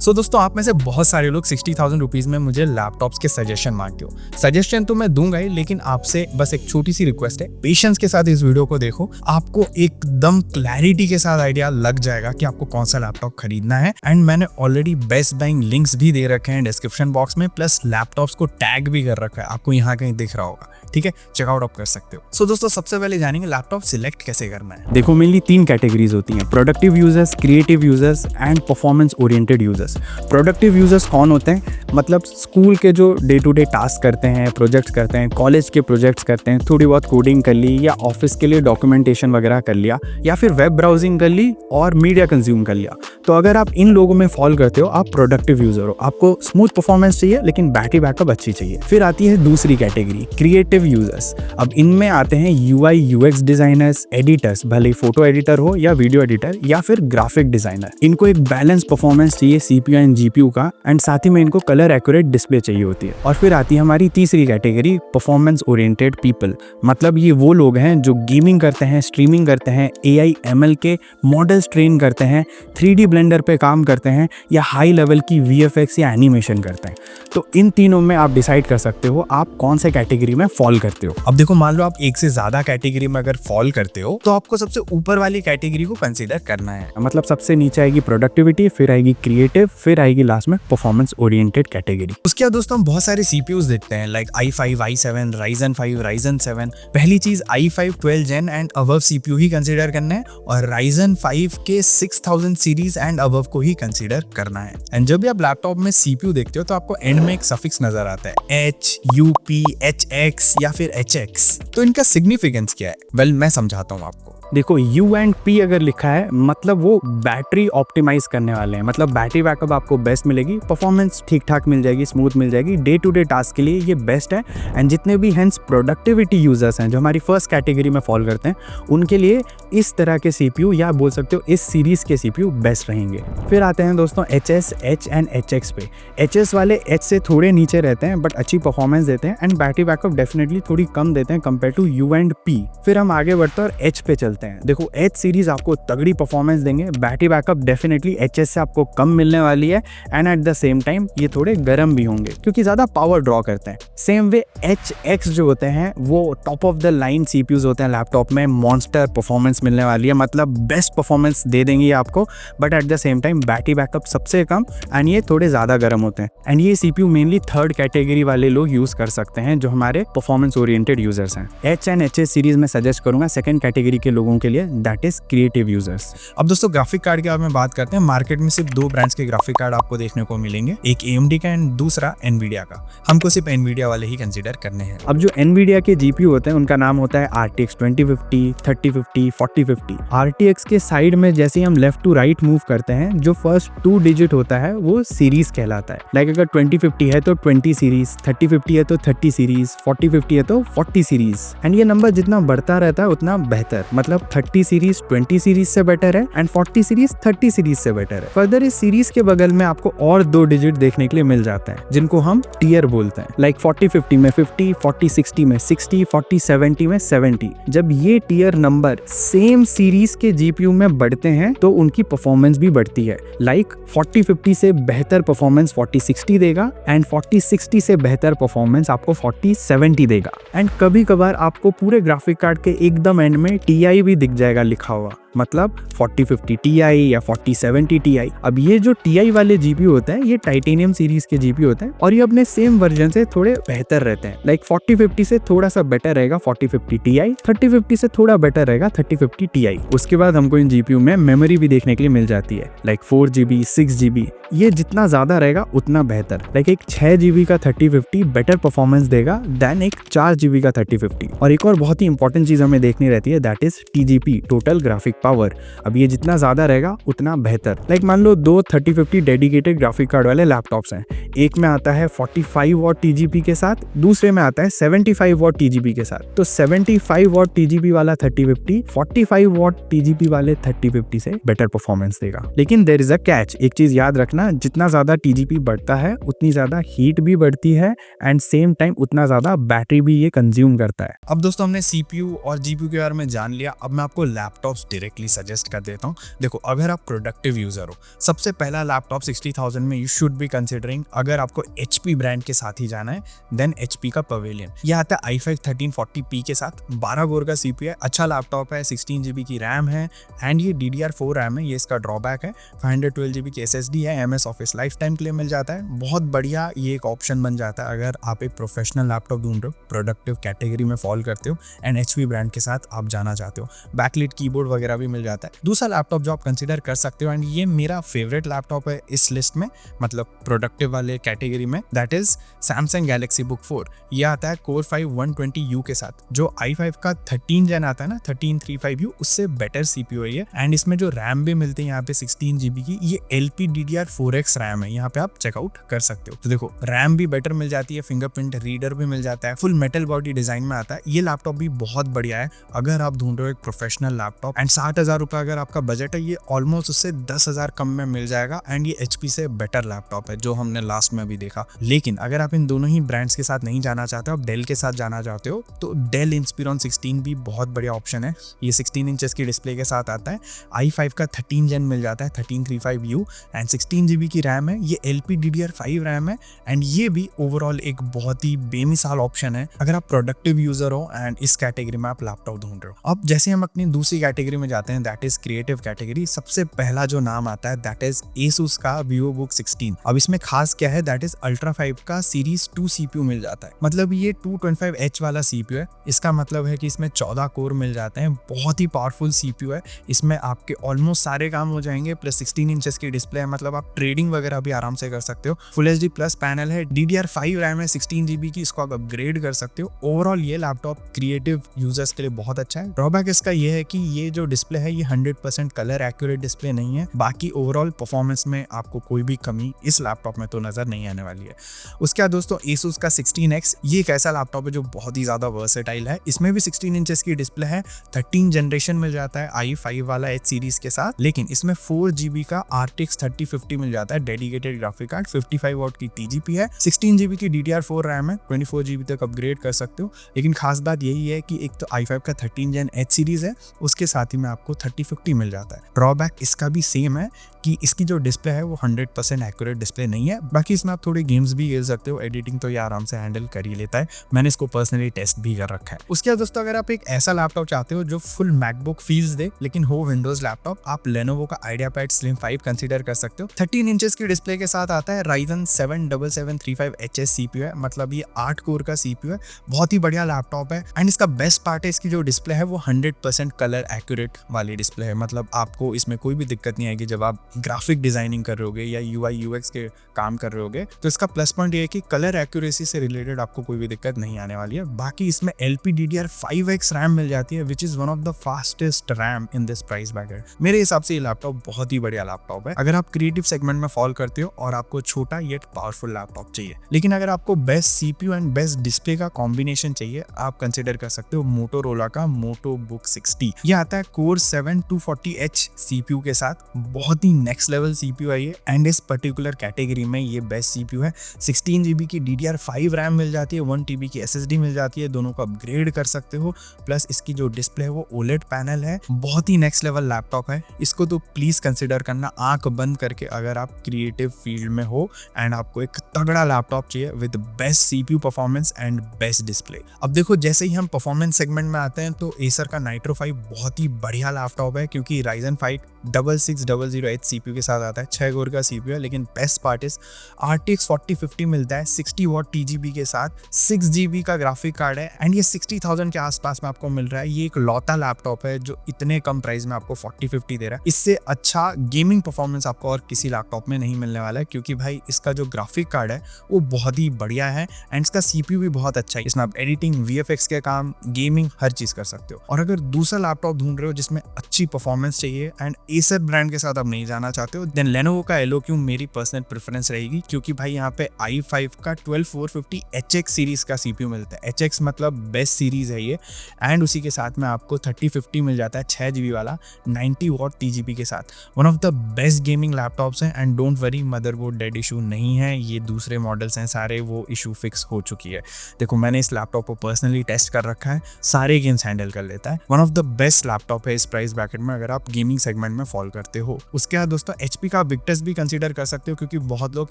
सो दोस्तों, आप में से बहुत सारे लोग 60,000 रुपीज में मुझे लैपटॉप्स के सजेशन मांगते हो। सजेशन तो मैं दूंगा ही, लेकिन आपसे बस एक छोटी सी रिक्वेस्ट है, पेशेंस के साथ इस वीडियो को देखो। आपको एकदम क्लैरिटी के साथ आइडिया लग जाएगा कि आपको कौन सा लैपटॉप खरीदना है। एंड मैंने ऑलरेडी बेस्ट बाइंग लिंक्स भी दे रखे हैं डिस्क्रिप्शन बॉक्स में, प्लस लैपटॉप्स को टैग भी कर रखा है, आपको यहाँ कहीं दिख रहा होगा। ठीक है, चेकआउट आप कर सकते हो। सो दोस्तों, सबसे पहले जानेंगे लैपटॉप सिलेक्ट कैसे करना है। देखो, मेनली 3 कैटेगरीज होती हैं: productive users, creative users and performance oriented users. Productive users कौन होते हैं? मतलब स्कूल के जो डे टू डे टास्क करते हैं, प्रोजेक्ट्स करते हैं, कॉलेज के प्रोजेक्ट्स करते हैं, थोड़ी बहुत कोडिंग कर ली, या ऑफिस के लिए डॉक्यूमेंटेशन वगैरह कर लिया, या फिर वेब ब्राउजिंग कर ली और मीडिया कंज्यूम कर लिया। तो अगर आप इन लोगों में फॉल करते हो, आप प्रोडक्टिव यूजर हो। आपको स्मूथ परफॉर्मेंस चाहिए लेकिन बैटरी बैकअप अच्छी चाहिए। फिर आती है दूसरी कैटेगरी, क्रिएटिव यूजर्स। अब इनमें आते हैं UI UX डिजाइनर्स, एडिटर्स, भले फोटो एडिटर हो या वीडियो एडिटर या फिर ग्राफिक डिजाइनर। इनको एक बैलेंस परफॉर्मेंस चाहिए CPU एंड GPU का, एंड साथ ही में इनको कलर एक्यूरेट डिस्प्ले चाहिए होती है। और फिर आती है हमारी तीसरी कैटेगरी, परफॉर्मेंस ओरिएंटेड पीपल। मतलब ये वो लोग हैं जो गेमिंग करते हैं, स्ट्रीमिंग करते हैं, AI ML के मॉडल्स ट्रेन करते हैं, 3D ब्लेंडर पे काम करते हैं, या हाई लेवल की VFX या एनिमेशन करते हैं। तो इन तीनों में आप डिसाइड कर सकते हो आप कौन से कैटेगरी में फॉल करते हो। अब देखो, मान लो आप एक से ज्यादा कैटेगरी में अगर फॉल करते हो, तो आपको सबसे ऊपर वाली कैटेगरी को कंसीडर करना है। मतलब सबसे नीचे आएगी प्रोडक्टिविटी, फिर आएगी क्रिएटिव, फिर आएगी लास्ट में परफॉर्मेंस ओरिएंटेड कैटेगरी। उसके बाद दोस्तों हम बहुत सारे CPUs देखते हैं, like i5, i7, Ryzen 5, Ryzen 7। पहली चीज i5 12 Gen and above CPU he consider करना है, और Ryzen 5 के 6000 सीरीज एंड अबव को ही कंसीडर करना है। एंड जब भी आप लैपटॉप में CPU देखते हो, तो आपको एंड में एक सफिक्स नजर आता है, H, UP, HX या फिर HX। तो इनका सिग्निफिकेंस क्या है? वेल, मैं समझाता हूँ आपको। देखो, U एंड P अगर लिखा है, मतलब वो बैटरी ऑप्टिमाइज करने वाले हैं। मतलब बैटरी बैकअप आपको बेस्ट मिलेगी, परफॉर्मेंस ठीक ठाक मिल जाएगी, स्मूथ मिल जाएगी, डे टू डे टास्क के लिए ये बेस्ट है। एंड जितने भी हेंस प्रोडक्टिविटी यूजर्स हैं जो हमारी फर्स्ट कैटेगरी में फॉल करते हैं, उनके लिए इस तरह के CPU या बोल सकते हो इस सीरीज के CPU बेस्ट रहेंगे। फिर आते हैं दोस्तों HS, H एंड HX पे। HS वाले H से थोड़े नीचे रहते हैं बट अच्छी परफॉर्मेंस देते हैं, एंड बैटरी बैकअप डेफिनेटली थोड़ी कम देते हैं compare to U and P। फिर हम आगे बढ़ते हैं और H पे चलते हैं। देखो, H सीरीज आपको तगड़ी परफॉर्मेंस देंगे, बैटरी बैकअप डेफिनेटली HS से आपको कम मिलने वाली है, and at the same time ये थोड़े गर्म भी होंगे क्योंकि ज्यादा पावर ड्रॉ करते हैं। सेम वे HX जो होते हैं वो top of the line CPUs होते हैं लैपटॉप में, मॉन्स्टर परफॉर्मेंस मिलने वाली है, मतलब बेस्ट परफॉर्मेंस दे देंगे आपको, but at the same time battery backup सबसे कम, एंड ये थोड़े ज्यादा गर्म होते हैं। एंड ये CPU मेनली थर्ड कैटेगरी वाले लोग यूज कर सकते हैं जो हमारे परफॉर्मेंस ओरिएंटेड यूजर्स हैं। H एंड HS सीरीज में सजेस्ट करूंगा सेकंड कैटेगरी के लोगों के लिए, दैट इज क्रिएटिव यूजर्स। अब दोस्तों, ग्राफिक कार्ड के बारे में बात करते हैं। मार्केट में सिर्फ 2 ब्रांड्स के ग्राफिक कार्ड आपको देखने को मिलेंगे, एक AMD का एंड दूसरा NVIDIA का। हमको सिर्फ NVIDIA वाले ही कंसीडर करने हैं। अब जो NVIDIA के GPU होते हैं उनका नाम होता है RTX 2050, 3050, 4050। RTX के साइड में जैसे ही हम लेफ्ट टू राइट मूव करते हैं, जो फर्स्ट 2 डिजिट होता है वो सीरीज कहलाता है। लाइक अगर 2050 है तो 20 सीरीज, 3050 है तो 30 सीरीज, 4050 है तो 40 सीरीज। एंड ये नंबर जितना बढ़ता रहता है उतना बेहतर, मतलब 30 सीरीज 20 सीरीज से बेटर है, एंड 40 सीरीज 30 सीरीज से बेटर है। फर्दर इस सीरीज के बगल में आपको और 2 डिजिट देखने के लिए मिल जाता है जिनको हम टीयर बोलते हैं। लाइक 4050 में 50, 4060 में 60, 4070 में 70। जब ये टीयर नंबर सेम सीरीज के GPU में बढ़ते हैं तो उनकी परफॉर्मेंस भी बढ़ती है। लाइक 4050 से बेहतर परफॉर्मेंस 4060 देगा, एंड 4060 से बेहतर परफॉर्मेंस आपको 4070 देगा। एंड कभी कभार आपको पूरे ग्राफिक कार्ड के एकदम एंड में TI भी दिख जाएगा लिखा हुआ, मतलब 4050 Ti या 4070 Ti। अब ये जो TI वाले GPU होते हैं ये टाइटेनियम सीरीज के GPU होते हैं, और ये अपने सेम वर्जन से थोड़े बेहतर रहते हैं। लाइक 4050 से थोड़ा सा बेटर रहेगा 4050 Ti, 3050 से थोड़ा बेटर रहेगा 3050 Ti। उसके बाद हमको इन GPU में मेमोरी भी देखने के लिए मिल जाती है, लाइक 4GB, 6GB। ये जितना ज्यादा रहेगा उतना बेहतर। लाइक एक 6GB का 3050 बेटर परफॉर्मेंस देगा देन एक 4GB का 3050। और एक और बहुत ही इंपॉर्टेंट चीज हमें देखनी रहती है, that is TGP, total graphic power. अब ये जितना ज्यादा रहेगा उतना बेहतर। लाइक मान लो 2 3050 डेडिकेटेड ग्राफिक कार्ड वाले लैपटॉप्स हैं, एक में आता है 45 वॉट TGP के साथ, दूसरे में आता है 75 वॉट TGP के साथ। तो 75 वॉट TGP वाला 3050 45 वॉट TGP वाले 3050 से बेटर परफॉर्मेंस देगा। लेकिन देयर इज अ कैच, एक चीज याद रखना, जितना ज्यादा TGP बढ़ता है उतनी ज्यादा हीट भी बढ़ती है, एंड सेम टाइम उतना ज्यादा बैटरी भी ये कंज्यूम करता है। अब दोस्तों हमने CPU और GPU के बारे में जान लिया, अब मैं आपको लैपटॉप्स डायरेक्ट डायरेक्टली सजेस्ट कर देता हूँ। देखो, अगर आप प्रोडक्टिव यूजर हो, सबसे पहला लैपटॉप 60,000 में यू शुड बी कंसिडरिंग, अगर आपको HP ब्रांड के साथ ही जाना है, देन HP का पवेलियन। ये आता है i5 1340p के साथ, 12 कोर का CPU है, अच्छा लैपटॉप है, 16 GB की रैम है एंड ये DDR4 रैम है, ये इसका ड्रॉबैक है। 512 GB की SSD है, MS ऑफिस लाइफ टाइम के लिए मिल जाता है, बहुत बढ़िया ये एक ऑप्शन बन जाता है अगर आप एक प्रोफेशनल लैपटॉप ढूंढ रहे हो, प्रोडक्टिव कैटेगरी में फॉल करते हो एंड HP ब्रांड के साथ आप जाना चाहते हो। बैकलिट कीबोर्ड वगैरह भी मिल जाता है। दूसरा लैपटॉप जो आप कंसिडर कर सकते हो एंड ये मेरा फेवरेट लैपटॉप है इस लिस्ट में, मतलब प्रोडक्टिव वाले कैटेगरी में, that is Samsung Galaxy Book 4। ये आता है Core 5 120U के साथ, जो i5 का 13 जेन आता है ना, 1335U, उससे बेटर CPU है ये। एंड इसमें जो रैम भी मिलती है यहाँ पे 16 GB की, ये LPDDR4X रैम है, यहाँ पे आप चेकआउट कर सकते हो। तो देखो, रैम भी बेटर मिल जाती है, फिंगरप्रिंट रीडर भी मिल जाता है, फुल मेटल बॉडी डिजाइन में आता है। ये लैपटॉप भी बहुत बढ़िया है अगर आप ढूंढ रहे हो एक प्रोफेशनल लैपटॉप एंड 60,000 रुपये अगर आपका बजट है, ये ऑलमोस्ट उससे 10,000 कम में मिल जाएगा एंड ये HP से बेटर लैपटॉप है जो हमने लास्ट में भी देखा। लेकिन अगर आप इन दोनों ही ब्रांड्स के साथ नहीं जाना चाहते हो, आप डेल के साथ जाना चाहते हो, तो डेल इंस्पिरॉन 16 भी बहुत बढ़िया ऑप्शन है। ये 16 इंचेस की डिस्प्ले के साथ आता है, i5 का 13 जेन मिल जाता है, 1335U एंड 16 GB की रैम है, ये LPDDR5 रैम है एंड ये भी ओवरऑल एक बहुत ही बेमिसाल ऑप्शन है अगर आप प्रोडक्टिव यूजर हो एंड इस कैटेगरी में आप लैपटॉप ढूंढ रहे हो। अब जैसे हम अपनी दूसरी कैटेगरी में जाते हैं, दैट इज क्रिएटिव कैटेगरी, सबसे पहला जो नाम आता है दैट इज Asus का VivoBook 16। अब इसमें खास क्या है, दैट इज Ultra 5 का सीरीज 2 CPU मिल जाता है, मतलब ये 225H वाला CPU है। इसका मतलब है कि इसमें 14 कोर मिल जाते हैं, बहुत ही पावरफुल CPU है। इसमें आपके ऑलमोस्ट सारे काम हो जाएंगे, प्लस 16 इंचेस की डिस्प्ले है, मतलब आप ट्रेडिंग वगैरह भी आराम से कर सकते हो। फुल HD प्लस पैनल है, DDR5 रैम है 16 GB की, इसको आप अपग्रेड कर सकते हो। ओवरऑल ये लैपटॉप क्रिएटिव यूजर्स के लिए बहुत अच्छा है। ड्रॉबैक इसका ये है कि ये जो डिस्प्ले है ये 100% कलर एक्यूरेट डिस्प्ले नहीं है, बाकी ओवरऑल परफॉर्मेंस में आपको कोई भी कमी इस लैपटॉप में तो नजर नहीं आने वाली है। उसके बाद दोस्तों Asus का 16X, ये एक ऐसा लैपटॉप है जो बहुत ही ज्यादा वर्सेटाइल है। इसमें भी 16 इंचेस की डिस्प्ले है, 13 जनरेशन मिल जाता है i5 वाला H सीरीज के साथ, लेकिन इसमें 4 GB का RTX 3050 मिल जाता है, डेडिकेटेड ग्राफिक कार्ड, 55 वॉट की TGP है, 16 GB की DDR4 रैम है, 24 GB तक अपग्रेड कर सकते हो। लेकिन खास बात यही है कि एक तो i5 का 13 जेन H सीरीज है, उसके साथ ही में आपको 3050 मिल जाता है। ड्रॉबैक इसका भी सेम है कि इसकी जो डिस्प्ले है वो 100% एक्यूरेट डिस्प्ले नहीं है। बाकी इसमें आप थोड़ी गेम्स भी खेल सकते हो, एडिटिंग तो ये आराम से हैंडल कर ही लेता है, मैंने इसको पर्सनली टेस्ट भी कर रखा है। उसके बाद दोस्तों, अगर आप एक ऐसा लैपटॉप चाहते हो जो फुल मैकबुक फील्स दे लेकिन हो विंडोज लैपटॉप, आप Lenovo का IdeaPad Slim 5 कंसीडर कर सकते हो। 13 इंचेस की डिस्प्ले के साथ आता है, Ryzen 7 7735HS CPU है, मतलब ये 8 कोर का CPU है, बहुत ही बढ़िया लैपटॉप है। एंड इसका बेस्ट पार्ट है इसकी जो डिस्प्ले है वो 100% कलर एक्यूरेट वाली डिस्प्ले है, मतलब आपको इसमें कोई भी दिक्कत नहीं आएगी जब आप ग्राफिक डिजाइनिंग कर रहे होगे या UI UX के काम कर रहे होगे। तो इसका प्लस पॉइंट ये है कि कलर एक्यूरेसी से रिलेटेड आपको कोई भी दिक्कत नहीं आने वाली है। बाकी इसमें LPDDR5X रैम मिल जाती है, which is one of the fastest RAM in this price bracket. मेरे हिसाब से ये लैपटॉप बहुत ही बढ़िया लैपटॉप है अगर आप क्रिएटिव सेगमेंट में फॉल करते हो और आपको छोटा येट पावरफुल लैपटॉप चाहिए। लेकिन अगर आपको best CPU and best display का कॉम्बिनेशन चाहिए, आप कंसिडर कर सकते हो मोटोरोला का MotoBook 60। ये आता है Core 7 240H CPU के साथ, बहुत ही नेक्स्ट लेवल CPU है ये एंड इस पर्टिकुलर कैटेगरी में ये बेस्ट CPU है। 16 GB की DDR5 रैम मिल जाती है, 1 TB की SSD मिल जाती है, दोनों को अपग्रेड कर सकते हो। प्लस इसकी जो डिस्प्ले है वो OLED पैनल है, बहुत ही नेक्स्ट लेवल लैपटॉप है। इसको तो प्लीज कंसिडर करना आंख बंद करके अगर आप क्रिएटिव फील्ड में हो एंड आपको एक तगड़ा लैपटॉप चाहिए with best CPU performance and best display. अब देखो, जैसे ही हम परफॉर्मेंस सेगमेंट में आते हैं तो Acer का Nitro 5 बहुत ही बढ़िया लैपटॉप है, क्योंकि Ryzen 5 6600H CPU के साथ आता है, 6 कोर का CPU है। लेकिन बेस्ट पार्ट इज RTX 4050 मिलता है 60 वॉट TGP के साथ, 6 GB का ग्राफिक कार्ड है एंड ये 60,000 के आसपास में आपको मिल रहा है। ये एक लौता लैपटॉप है जो इतने कम प्राइस में आपको 4050 दे रहा है। इससे अच्छा गेमिंग परफॉर्मेंस आपको और किसी लैपटॉप में नहीं मिलने वाला है, क्योंकि भाई इसका जो ग्राफिक कार्ड है वो बहुत ही बढ़िया है एंड इसका CPU भी बहुत अच्छा है। इसमें आप एडिटिंग, VFX के काम, गेमिंग हर चीज कर सकते हो। और अगर दूसरा लैपटॉप ढूंढ रहे हो जिसमें अच्छी परफॉर्मेंस चाहिए एंड एसर ब्रांड के साथ आप नहीं जाना चाहते हो, देन लेनोवो का एलोक्यू मेरी पर्सनल प्रेफरेंस रहेगी, क्योंकि भाई यहाँ पे i5 का 12450 HX सीरीज का CPU मिलता है। HX मतलब बेस्ट सीरीज है ये, एंड उसी के साथ में आपको 3050 मिल जाता है 6GB वाला 90 वॉट TGP के साथ। One of the best gaming laptops हैं, and don't worry motherboard dead issue नहीं है, ये दूसरे मॉडल्स हैं सारे, वो इशू फिक्स हो चुकी है। देखो मैंने इस लैपटॉप को पर्सनली टेस्ट कर रखा है, सारे गेम्स हैंडल कर लेता है। One of the best laptop है इस प्राइस ब्रैकेट में अगर आप गेमिंग सेगमेंट में फॉलो करते हो। उसके बाद दोस्तों HP का Victus भी कंसीडर कर सकते हो, क्योंकि बहुत लोग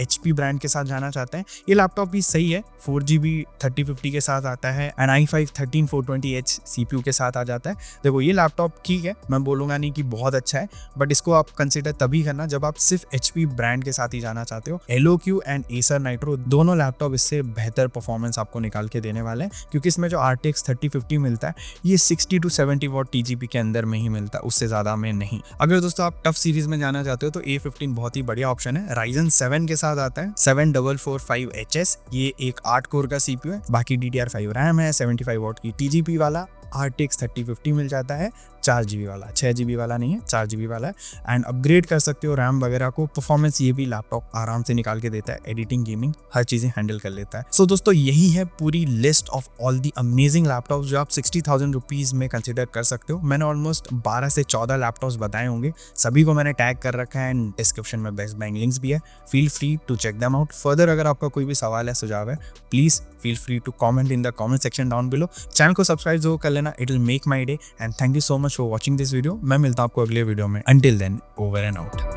HP ब्रांड के साथ जाना चाहते हैं। ये लैपटॉप भी सही है, 4GB 3050 के साथ आता है, एंड i5 13420H CPU के साथ आ जाता है। देखो ये लैपटॉप ठीक है, मैं बोलूंगा नहीं कि बहुत अच्छा है, बट इसको आप कंसीडर तभी करना जब आप सिर्फ HP ब्रांड के साथ ही जाना चाहते हो। एलोक्यू एंड एसर नाइट्रो दोनों लैपटॉप इससे बेहतर परफॉर्मेंस आपको निकाल के देने वाले हैं, क्योंकि इसमें जो RTX 3050 मिलता है ये 60 to 70 वॉट TGP के अंदर में ही मिलता है, उससे ज्यादा में नहीं। अगर दोस्तों आप टफ सीरीज में जाना चाहते हो तो A15 बहुत ही बढ़िया ऑप्शन है। Ryzen 7 के साथ आता है 7445HS, ये एक 8 कोर का CPU है, बाकी DDR5 रैम है, 75 वॉट की TGP वाला RTX 3050 मिल जाता है, 4GB वाला, 6GB वाला नहीं है, 4GB वाला है, एंड अपग्रेड कर सकते हो रैम वगैरह को। परफॉर्मेंस ये भी लैपटॉप आराम से निकाल के देता है, एडिटिंग गेमिंग हर चीजें हैंडल कर लेता है। सो दोस्तों यही है पूरी list of all the amazing laptop जो आप 60,000 रुपीज में कंसिडर कर सकते हो। मैंने ऑलमोस्ट 12 से 14 लैपटॉप्स बताए होंगे, सभी को मैंने टैग कर रखा है, एंड डिस्क्रिप्शन में बेस्ट बाइंग लिंक्स भी है, feel free to check them out. Further अगर आपका कोई भी सवाल है, सुझाव है, please feel free to comment in the comment section down below. Channel को सब्सक्राइब जरूर कर लेना, it will make my day, and thank you so much for watching this video. मैं मिलता हूं आपको अगले वीडियो में। Until then, over and out.